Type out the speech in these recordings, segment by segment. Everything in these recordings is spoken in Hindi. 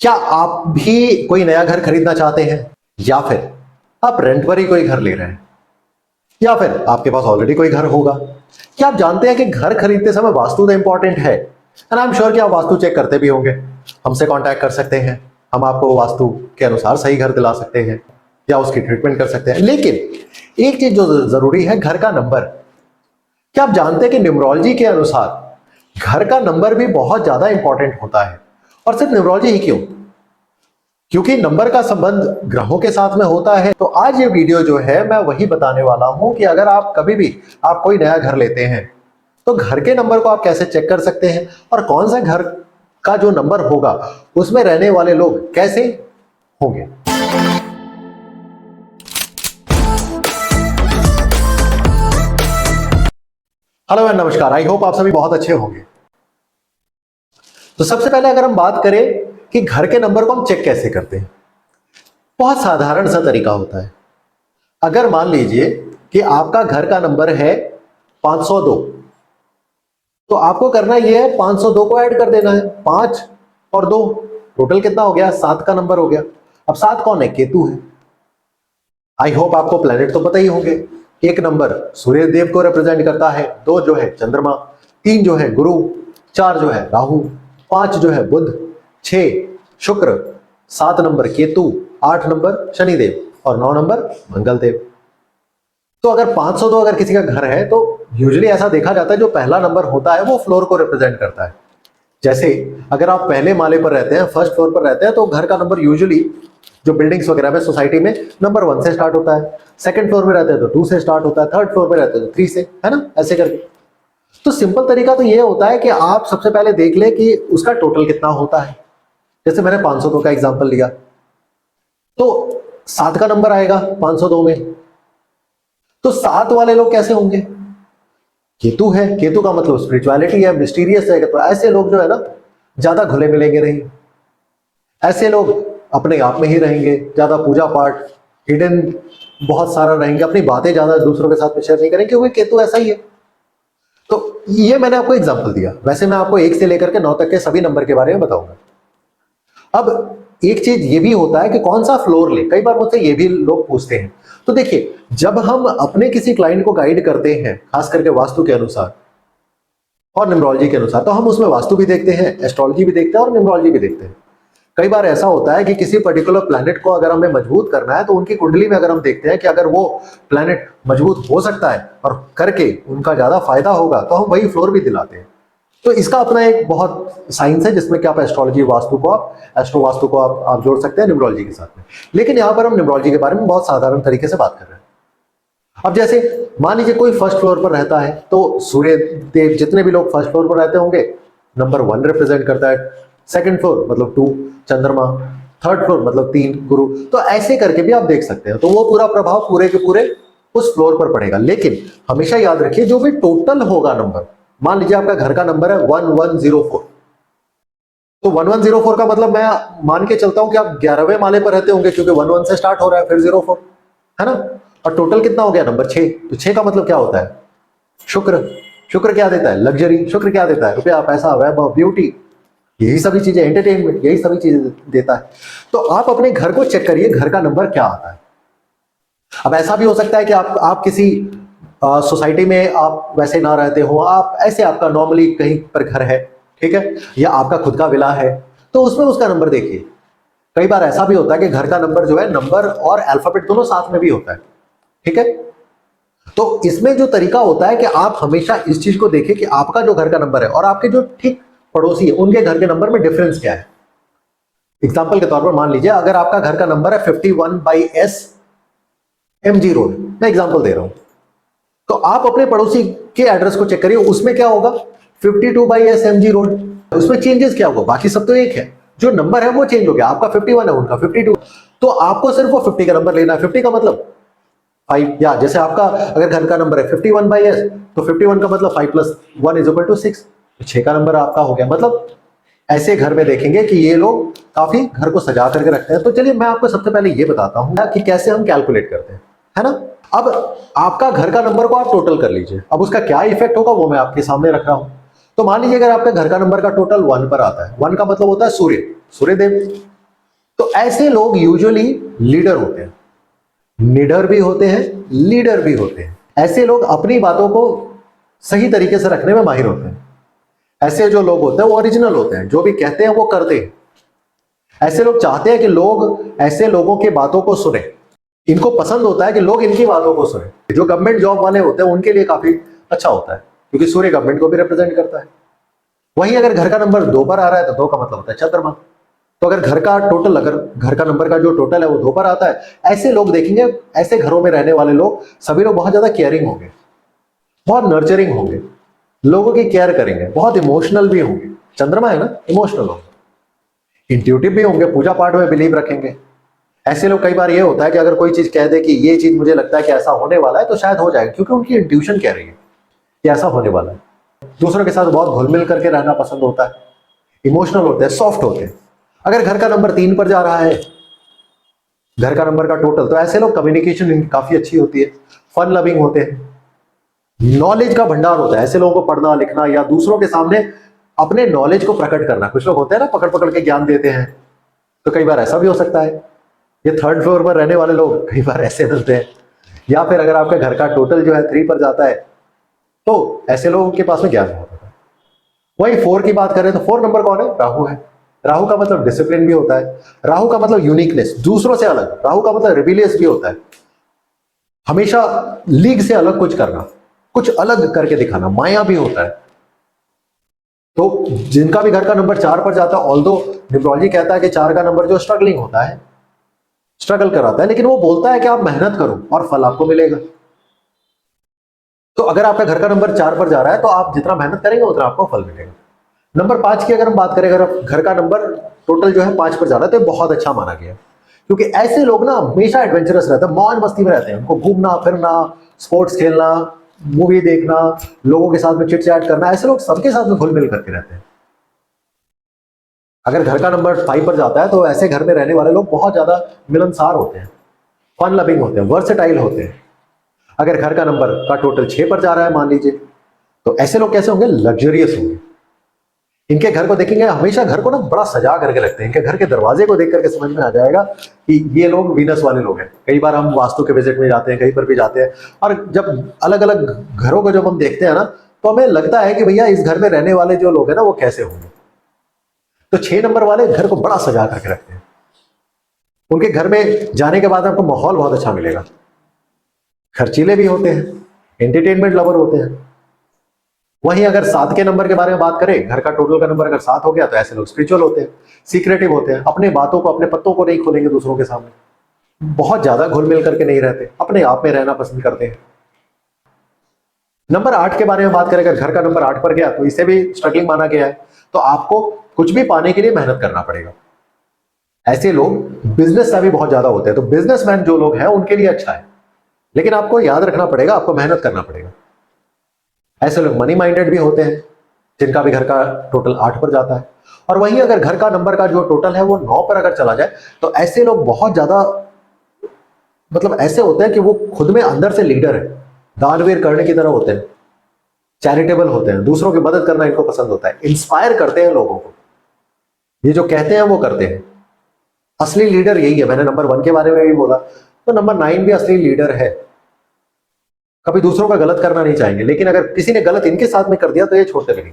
क्या आप भी कोई नया घर खरीदना चाहते हैं, या फिर आप रेंट पर ही कोई घर ले रहे हैं, या फिर आपके पास ऑलरेडी कोई घर होगा? क्या आप जानते हैं कि घर खरीदते समय वास्तु तो इंपॉर्टेंट है, एंड आई एम श्योर कि आप वास्तु चेक करते भी होंगे। हमसे कांटेक्ट कर सकते हैं, हम आपको वास्तु के अनुसार सही घर दिला सकते हैं या उसकी ट्रीटमेंट कर सकते हैं। लेकिन एक चीज जो जरूरी है, घर का नंबर। क्या आप जानते हैं कि न्यूमरोलॉजी के अनुसार घर का नंबर भी बहुत ज्यादा इंपॉर्टेंट होता है? और सिर्फ न्यूमरोलॉजी ही क्यों, क्योंकि नंबर का संबंध ग्रहों के साथ में होता है। तो आज ये वीडियो जो है मैं वही बताने वाला हूं कि अगर आप कभी भी आप कोई नया घर लेते हैं तो घर के नंबर को आप कैसे चेक कर सकते हैं, और कौन सा घर का जो नंबर होगा उसमें रहने वाले लोग कैसे होंगे। हेलो एंड नमस्कार, आई होप आप सभी बहुत अच्छे होंगे। तो सबसे पहले अगर हम बात करें कि घर के नंबर को हम चेक कैसे करते हैं, बहुत साधारण सा तरीका होता है। अगर मान लीजिए कि आपका घर का नंबर है 502, तो आपको करना यह है 502 को ऐड कर देना है। 5 और 2 टोटल कितना हो गया? 7 का नंबर हो गया। अब 7 कौन है? केतु है। आई होप आपको प्लेनेट तो पता ही होंगे। एक नंबर सूर्य देव को रिप्रेजेंट करता है, 2 जो है चंद्रमा, 3 जो है गुरु, 4 जो है राहु, 5 जो है बुध, 6 शुक्र, 7 नंबर केतु, 8 नंबर शनिदेव और 9 नंबर मंगल देव। तो अगर 502 अगर किसी का घर है तो यूजुअली ऐसा देखा जाता है जो पहला नंबर होता है वो फ्लोर को रिप्रेजेंट करता है। जैसे अगर आप पहले माले पर रहते हैं, फर्स्ट फ्लोर पर रहते हैं, तो घर का नंबर यूजुअली जो बिल्डिंग्स वगैरह में सोसाइटी में नंबर 1 से स्टार्ट होता है। सेकंड फ्लोर में रहते हैं तो 2 से स्टार्ट होता है, थर्ड फ्लोर में रहते हैं तो 3 से, है ना, ऐसे करके। तो सिंपल तरीका तो ये होता है कि आप सबसे पहले देख ले कि उसका टोटल कितना होता है। जैसे मैंने 502 का एग्जांपल लिया, तो 7 का नंबर आएगा 502 में, तो 7 वाले लोग कैसे होंगे? केतु है, केतु का मतलब स्पिरिचुअलिटी है, मिस्टीरियस है। तो ऐसे लोग जो है ना ज्यादा घुले मिलेंगे नहीं, ऐसे लोग अपने आप में ही रहेंगे, ज्यादा पूजा पाठ हिडन बहुत सारा रहेंगे, अपनी बातें ज्यादा दूसरों के साथ में शेयर नहीं करेंगे क्योंकि केतु ऐसा ही है। तो ये मैंने आपको एग्जांपल दिया, वैसे मैं आपको 1 से लेकर के 9 तक के सभी नंबर के बारे में बताऊंगा। अब एक चीज ये भी होता है कि कौन सा फ्लोर ले, कई बार मुझसे ये भी लोग पूछते हैं। तो देखिए, जब हम अपने किसी क्लाइंट को गाइड करते हैं, खास करके वास्तु के अनुसार और न्यूमरोलॉजी के अनुसार, तो हम उसमें वास्तु भी देखते हैं, एस्ट्रोलॉजी भी देखते हैं और न्यूमरोलॉजी भी देखते हैं। कई बार ऐसा होता है कि किसी पर्टिकुलर प्लैनेट को अगर हमें मजबूत करना है तो उनकी कुंडली में अगर हम देखते हैं कि अगर वो प्लैनेट मजबूत हो सकता है और करके उनका ज्यादा फायदा होगा, तो हम वही फ्लोर भी दिलाते हैं। तो इसका अपना एक बहुत साइंस है जिसमें कि आप एस्ट्रोलॉजी वास्तु को आप एस्ट्रो वास्तु को आप जोड़ सकते हैं न्यूमरोलॉजी के साथ में। लेकिन यहां पर हम न्यूमरोलॉजी के बारे में बहुत साधारण तरीके से बात कर रहे हैं। अब जैसे मान लीजिए कोई फर्स्ट फ्लोर पर रहता है, तो सूर्य देव, जितने भी लोग फर्स्ट फ्लोर पर रहते होंगे, नंबर 1 रिप्रेजेंट करता है। सेकंड फ्लोर मतलब 2 चंद्रमा, थर्ड फ्लोर मतलब 3 गुरु। तो ऐसे करके भी आप देख सकते हैं। तो वो पूरा प्रभाव पूरे के पूरे उस फ्लोर पर पड़ेगा। लेकिन हमेशा याद रखिए, जो भी टोटल होगा नंबर, मान लीजिए आपका घर का नंबर है 1104, तो 1104 का मतलब मैं मान के चलता हूं कि आप 11वें माले पर रहते होंगे, क्योंकि 11 से स्टार्ट हो रहा है फिर 04, है ना। और टोटल कितना हो गया? नंबर 6। तो 6 का मतलब क्या होता है? शुक्र। शुक्र क्या देता है? लग्जरी। शुक्र क्या देता है? रुपया, पैसा, वैभव, ब्यूटी, यही सभी चीजें, एंटरटेनमेंट, यही सभी चीजें देता है। तो आप अपने घर को चेक करिए, घर का नंबर क्या आता है। अब ऐसा भी हो सकता है कि आप किसी सोसाइटी में आप वैसे ना रहते हो, आप ऐसे आपका नॉर्मली कहीं पर घर है, ठीक है, या आपका खुद का विला है, तो उसमें उसका नंबर देखिए। कई बार ऐसा भी होता है कि घर का नंबर जो है, नंबर और अल्फाबेट दोनों साथ में भी होता है, ठीक है। तो इसमें जो तरीका होता है कि आप हमेशा इस चीज को देखिए कि आपका जो घर का नंबर है और आपके जो ठीक पड़ोसी है उनके घर के नंबर में डिफरेंस क्या है। एग्जाम्पल के तौर पर मान लीजिए अगर आपका घर का नंबर है 51/S MG रोड, मैं एग्जाम्पल दे रहा हूं, तो आप अपने पड़ोसी के एड्रेस को चेक करिए, उसमें क्या होगा? 52/S MG road. उसमें चेंजेस क्या होगा? बाकी सब तो एक है, जो नंबर है वो चेंज हो गया, आपका 51 है, उनका 52। तो आपको सिर्फ वो 50 का नंबर लेना है। 50 का मतलब 5, या जैसे आपका अगर घर का नंबर है 51/S, तो 51 का मतलब 5 + 1 = 6, 6 का नंबर आपका हो गया। मतलब ऐसे घर में देखेंगे कि ये लोग काफी घर को सजा करके रखते हैं। तो चलिए मैं आपको सबसे पहले ये बताता हूं कि कैसे हम कैलकुलेट करते हैं, है ना। अब आपका घर का नंबर को आप टोटल कर लीजिए, अब उसका क्या इफेक्ट होगा वो मैं आपके सामने रख रहा हूं। तो मान लीजिए अगर आपका घर का नंबर का टोटल 1 पर आता है, 1 का मतलब होता है सूर्य, सूर्य देव, तो ऐसे लोग यूजुअली लीडर होते हैं, निडर भी होते हैं, लीडर भी होते हैं। ऐसे लोग अपनी बातों को सही तरीके से रखने में माहिर होते हैं। ऐसे जो लोग होते हैं वो ओरिजिनल होते हैं, जो भी कहते हैं वो करते हैं। ऐसे लोग चाहते हैं कि लोग ऐसे लोगों की बातों को सुने, इनको पसंद होता है कि लोग इनकी बातों को सुने। जो गवर्नमेंट जॉब वाले होते हैं उनके लिए काफी अच्छा होता है, क्योंकि सूर्य गवर्नमेंट को भी रिप्रेजेंट करता है। वहीं अगर घर का नंबर 2 पर आ रहा है तो 2 का मतलब होता है चंद्रमा। तो अगर घर का टोटल, अगर घर का नंबर का जो टोटल है वो 2 पर आता है, ऐसे लोग देखेंगे, ऐसे घरों में रहने वाले लोग सभी लोग बहुत ज्यादा केयरिंग होंगे, बहुत नर्चरिंग होंगे, लोगों की केयर करेंगे, बहुत इमोशनल भी होंगे। चंद्रमा है ना, इमोशनल होंगे, इंट्यूटिव भी होंगे, पूजा पाठ में बिलीव रखेंगे। ऐसे लोग, कई बार ये होता है कि अगर कोई चीज कह दे कि ये चीज मुझे लगता है कि ऐसा होने वाला है, तो शायद हो जाएगा, क्योंकि उनकी इंट्यूशन कह रही है कि ऐसा होने वाला है। दूसरों के साथ बहुत घुल मिल करके रहना पसंद होता है, इमोशनल होते हैं, सॉफ्ट होते हैं। अगर घर का नंबर 3 पर जा रहा है, घर का नंबर का टोटल, तो ऐसे लोग कम्युनिकेशन इनकी काफी अच्छी होती है, फन लविंग होते हैं, नॉलेज का भंडार होता है। ऐसे लोगों को पढ़ना लिखना या दूसरों के सामने अपने नॉलेज को प्रकट करना, कुछ लोग होते हैं ना पकड़ पकड़ के ज्ञान देते हैं, तो कई बार ऐसा भी हो सकता है। ये 3rd फ्लोर पर रहने वाले लोग कई बार ऐसे मिलते हैं। या फिर अगर आपके घर का टोटल जो है 3 पर जाता है, तो ऐसे लोगों के पास में ज्ञान बहुत होता है। वही 4 की बात करें तो 4 नंबर कौन है? राहु है। राहु का मतलब डिसिप्लिन भी होता है, राहु का मतलब यूनिकनेस, दूसरों से अलग। राहु का मतलब रिबिलियस भी होता है, हमेशा लीग से अलग कुछ करना, कुछ अलग करके दिखाना, माया भी होता है। तो जिनका भी घर का नंबर 4 पर जाता है, ऑल्दो न्यूमरोलॉजी कहता है कि 4 का नंबर जो स्ट्रगलिंग होता है, स्ट्रगल कराता है, लेकिन वो बोलता है कि आप मेहनत करो और फल आपको मिलेगा। तो अगर आपका घर का नंबर 4 पर जा रहा है, तो आप जितना मेहनत करेंगे उतना आपको फल मिलेगा। नंबर 5 की अगर हम बात करें, अगर घर का नंबर टोटल जो है 5 पर जा रहा है, तो बहुत अच्छा माना गया, क्योंकि ऐसे लोग ना हमेशा एडवेंचरस रहते हैं, मौज मस्ती में रहते हैं। उनको घूमना फिरना, स्पोर्ट्स खेलना, मूवी देखना, लोगों के साथ में चिट चैट करना, ऐसे लोग सबके साथ में घुल मिल करके रहते हैं। अगर घर का नंबर 5 पर जाता है, तो ऐसे घर में रहने वाले लोग बहुत ज्यादा मिलनसार होते हैं, फन लविंग होते हैं, वर्सेटाइल होते हैं। अगर घर का नंबर का टोटल 6 पर जा रहा है मान लीजिए, तो ऐसे लोग कैसे होंगे? लग्जरियस होंगे। इनके घर को देखेंगे, हमेशा घर को ना बड़ा सजा करके रखते हैं। इनके घर के दरवाजे को देख करके समझ में आ जाएगा कि ये लोग वीनस वाले लोग हैं। कई बार हम वास्तु के विजिट में जाते हैं, कहीं पर भी जाते हैं, और जब अलग अलग घरों को जब हम देखते हैं ना, तो हमें लगता है कि भैया इस घर में रहने वाले जो लोग हैं ना, वो कैसे होंगे। तो 6 नंबर वाले घर को बड़ा सजा करके रखते हैं। उनके घर में जाने के बाद आपको माहौल बहुत अच्छा मिलेगा। खर्चीले भी होते हैं, एंटरटेनमेंट लवर होते हैं। वहीं अगर 7 के नंबर के बारे में बात करें, घर का टोटल का नंबर अगर 7 हो गया, तो ऐसे लोग स्पिरिचुअल होते हैं, सीक्रेटिव होते हैं, अपने बातों को, अपने पत्तों को नहीं खोलेंगे दूसरों के सामने, बहुत ज्यादा घुल मिल करके नहीं रहते, अपने आप में रहना पसंद करते हैं। नंबर 8 के बारे में बात करें, अगर घर का नंबर 8 पर गया, तो इसे भी स्ट्रगलिंग माना गया है। तो आपको कुछ भी पाने के लिए मेहनत करना पड़ेगा। ऐसे लोग बिजनेस में भी बहुत ज्यादा होते हैं, तो बिजनेसमैन जो लोग हैं उनके लिए अच्छा है, लेकिन आपको याद रखना पड़ेगा, आपको मेहनत करना पड़ेगा। ऐसे लोग मनी माइंडेड भी होते हैं, जिनका भी घर का टोटल 8 पर जाता है। और वहीं अगर घर का नंबर का जो टोटल है वो 9 पर अगर चला जाए, तो ऐसे लोग बहुत ज्यादा, मतलब ऐसे होते हैं कि वो खुद में अंदर से लीडर है, दानवीर कर्ण की तरह होते हैं, चैरिटेबल होते हैं, दूसरों की मदद करना इनको पसंद होता है, इंस्पायर करते हैं लोगों को, ये जो कहते हैं वो करते हैं। असली लीडर यही है। मैंने नंबर 1 के बारे में भी बोला, तो नंबर 9 भी असली लीडर है। कभी दूसरों का गलत करना नहीं चाहेंगे, लेकिन अगर किसी ने गलत इनके साथ में कर दिया तो ये छोड़ते भी नहीं।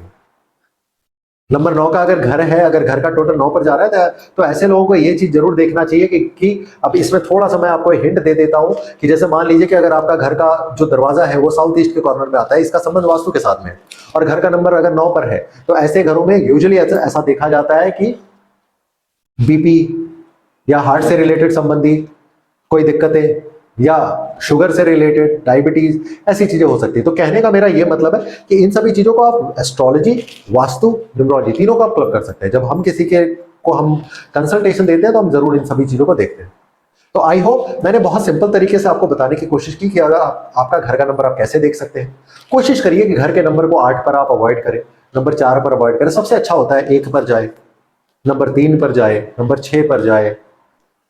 नंबर 9 का अगर घर है, अगर घर का टोटल 9 पर जा रहा है, तो ऐसे लोगों को ये चीज जरूर देखना चाहिए कि अब इसमें थोड़ा सा मैं आपको हिंट दे देता हूं, कि जैसे मान लीजिए कि अगर आपका घर का जो दरवाजा है वो साउथ ईस्ट के कॉर्नर में आता है, इसका संबंध वास्तु के साथ में है, और घर का नंबर अगर 9 पर है, तो ऐसे घरों में यूजुअली ऐसा देखा जाता है कि बीपी या हार्ट से रिलेटेड संबंधित कोई दिक्कतें, या शुगर से रिलेटेड, डायबिटीज, ऐसी चीजें हो सकती है। तो कहने का मेरा यह मतलब है कि इन सभी चीजों को आप एस्ट्रोलॉजी, वास्तु, न्यूमरोलॉजी, तीनों को आप क्लब कर सकते हैं। जब हम किसी के को हम कंसल्टेशन देते हैं, तो हम जरूर इन सभी चीजों को देखते हैं। तो आई होप मैंने बहुत सिंपल तरीके से आपको बताने की कोशिश की कि अगर आपका घर का नंबर आप कैसे देख सकते हैं। कोशिश करिए कि घर के नंबर को 8 पर आप अवॉइड करें, नंबर 4 पर अवॉइड करें। सबसे अच्छा होता है 1 पर जाए, नंबर 3 पर जाए, नंबर 6 पर जाए,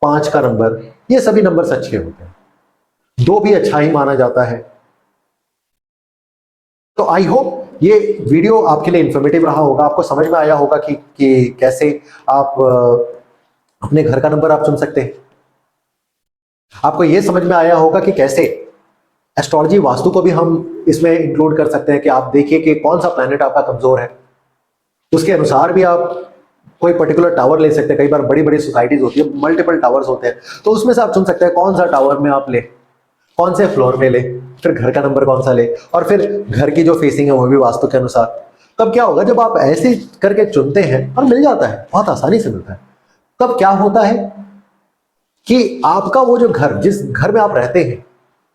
5 का नंबर, ये सभी नंबर अच्छे होते हैं। 2 भी अच्छा ही माना जाता है। तो आई होप ये वीडियो आपके लिए इंफॉर्मेटिव रहा होगा, आपको समझ में आया होगा कि कैसे आप अपने घर का नंबर आप चुन सकते हैं। आपको यह समझ में आया होगा कि कैसे एस्ट्रोलॉजी वास्तु को भी हम इसमें इंक्लूड कर सकते हैं कि आप देखिए कि कौन सा प्लैनेट आपका कमजोर है, उसके अनुसार भी आप कोई पर्टिकुलर टावर ले सकते हैं। कई बार बड़ी बड़ी सोसाइटीज होती है, मल्टीपल टावर्स होते हैं, तो उसमें से आप चुन सकते हैं कौन सा टावर में आप ले, कौन से फ्लोर में ले, फिर घर का नंबर कौन सा ले, और फिर घर की जो फेसिंग है वो भी वास्तु के अनुसार। तब क्या होगा, जब आप ऐसे करके चुनते हैं और मिल जाता है, बहुत आसानी से मिलता है, तब क्या होता है कि आपका वो जो घर, जिस घर में आप रहते हैं,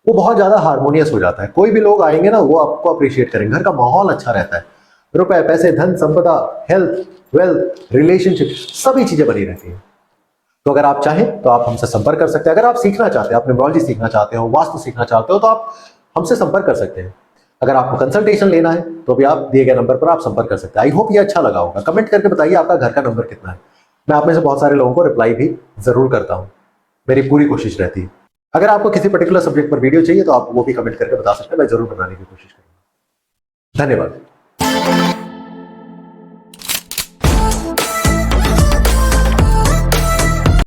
वो बहुत ज्यादा हार्मोनियस हो जाता है। कोई भी लोग आएंगे ना, वो आपको अप्रिशिएट करेंगे, घर का माहौल अच्छा रहता है, रुपए पैसे धन संपदा हेल्थ वेल्थ रिलेशनशिप सभी चीजें बनी रहती हैं। तो अगर आप चाहें तो आप हमसे संपर्क कर सकते हैं। अगर आप सीखना चाहते हैं, आप न्यूमरोलॉजी सीखना चाहते हो, वास्तु सीखना चाहते हो, तो आप हमसे संपर्क कर सकते हैं। अगर आपको कंसल्टेशन लेना है तो भी आप दिए गए नंबर पर आप संपर्क कर सकते हैं। आई होप ये अच्छा लगा होगा। कमेंट करके बताइए आपका घर का नंबर कितना है। मैं आप में से बहुत सारे लोगों को रिप्लाई भी जरूर करता हूं, मेरी पूरी कोशिश रहती है। अगर आपको किसी पर्टिकुलर सब्जेक्ट पर वीडियो चाहिए तो आप वो भी कमेंट करके बता सकते हैं, मैं जरूर बनाने की कोशिश करूंगा। धन्यवाद।